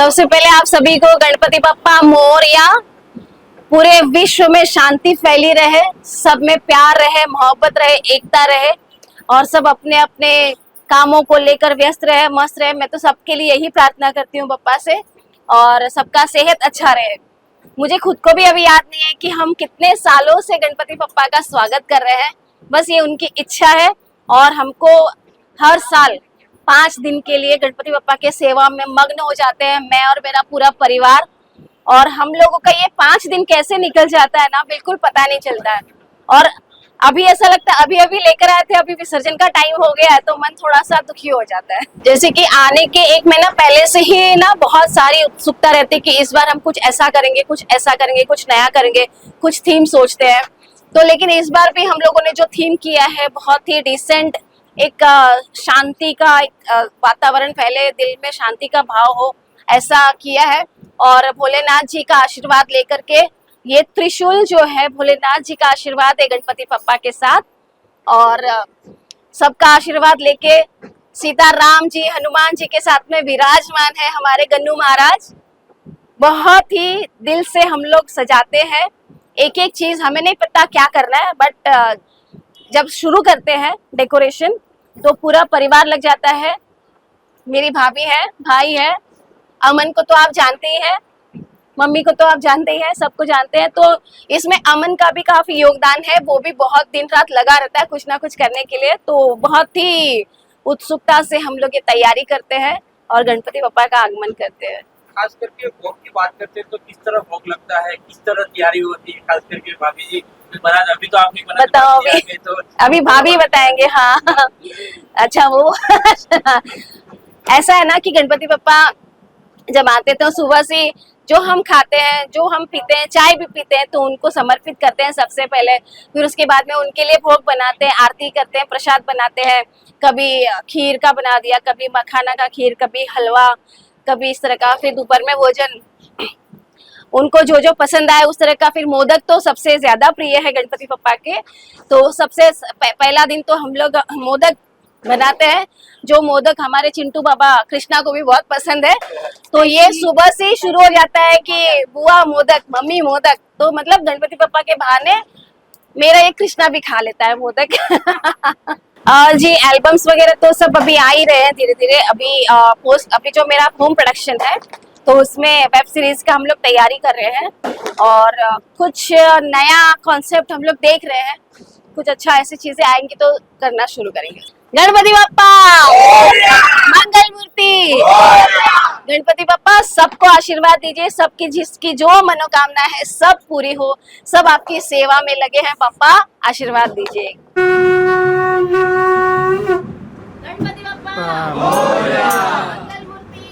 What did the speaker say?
सबसे पहले आप सभी को गणपति बप्पा मोरया। पूरे विश्व में शांति फैली रहे, सब में प्यार रहे, मोहब्बत रहे, एकता रहे और सब अपने अपने कामों को लेकर व्यस्त रहे, मस्त रहे। मैं तो सबके लिए यही प्रार्थना करती हूँ बप्पा से, और सबका सेहत अच्छा रहे। मुझे खुद को भी अभी याद नहीं है कि हम कितने सालों से गणपति बप्पा का स्वागत कर रहे हैं। बस ये उनकी इच्छा है और हमको हर साल 5 दिन के लिए गणपति बप्पा के सेवा में मग्न हो जाते हैं, मैं और मेरा पूरा परिवार। और हम लोगों का ये 5 दिन कैसे निकल जाता है ना, बिल्कुल पता नहीं चलता है। और अभी ऐसा लगता है, अभी अभी लेकर आए थे, अभी विसर्जन का टाइम हो गया है, तो मन थोड़ा सा दुखी हो जाता है। जैसे कि आने के 1 महीना पहले से ही ना बहुत सारी उत्सुकता रहती है कि इस बार हम कुछ ऐसा करेंगे, कुछ ऐसा करेंगे, कुछ नया करेंगे, कुछ थीम सोचते हैं। तो लेकिन इस बार भी हम लोगों ने जो थीम किया है बहुत ही डिसेंट, एक शांति का एक वातावरण फैले, दिल में शांति का भाव हो, ऐसा किया है। और भोलेनाथ जी का आशीर्वाद लेकर के, ये त्रिशूल जो है भोलेनाथ जी का आशीर्वाद है गणपति बप्पा के साथ, और सबका आशीर्वाद लेके सीता राम जी हनुमान जी के साथ में विराजमान है हमारे गन्नू महाराज। बहुत ही दिल से हम लोग सजाते हैं, एक एक चीज हमें नहीं पता क्या करना है, बट जब शुरू करते हैं डेकोरेशन तो पूरा परिवार लग जाता है। मेरी भाभी है, भाई है, अमन को तो आप जानते ही हैं, मम्मी को तो आप जानते ही हैं, सबको जानते हैं। तो इसमें अमन का भी काफी योगदान है, वो भी बहुत दिन रात लगा रहता है कुछ ना कुछ करने के लिए। तो बहुत ही उत्सुकता से हम लोग ये तैयारी करते हैं और गणपति बप्पा का आगमन करते हैं। खास करके भोग की बात करते हैं तो किस तरह भोग लगता है, किस तरह तैयारी होती है, खास करके भाभी जी बना, अभी तो आपने बना बताओ अभी तो अभी भाभी बताएंगे। हाँ अच्छा वो ऐसा है ना कि गणपति बप्पा जब आते तो सुबह से जो हम खाते हैं, जो हम पीते हैं, चाय भी पीते हैं, तो उनको समर्पित करते हैं सबसे पहले। फिर उसके बाद में उनके लिए भोग बनाते हैं, आरती करते हैं, प्रसाद बनाते हैं। कभी खीर का बना दिया, कभी मखाना का खीर, कभी हलवा, कभी इस तरह का। फिर दोपहर में भोजन उनको जो जो पसंद आए उस तरह का। फिर मोदक तो सबसे ज्यादा प्रिय है गणपति बप्पा के, तो सबसे पहला दिन तो हम लोग मोदक बनाते हैं। जो मोदक हमारे चिंटू बाबा कृष्णा को भी बहुत पसंद है, तो ये सुबह से ही शुरू हो जाता है कि बुआ मोदक, मम्मी मोदक। तो मतलब गणपति बप्पा के बहाने मेरा ये कृष्णा भी खा लेता है मोदक। और जी एल्बम्स वगैरह तो सब अभी आ ही रहे हैं धीरे धीरे। अभी जो मेरा होम प्रोडक्शन है तो उसमें वेब सीरीज का हम लोग तैयारी कर रहे हैं, और कुछ नया कॉन्सेप्ट हम लोग देख रहे हैं। कुछ अच्छा ऐसी चीजें आएंगी तो करना शुरू करेंगे। गणपति बप्पा मंगल मूर्ति। गणपति बप्पा सबको आशीर्वाद दीजिए, सबकी जिसकी जो मनोकामना है सब पूरी हो, सब आपकी सेवा में लगे हैं। बप्पा आशीर्वाद दीजिए। गणपति बप्पा मंगल मूर्ति।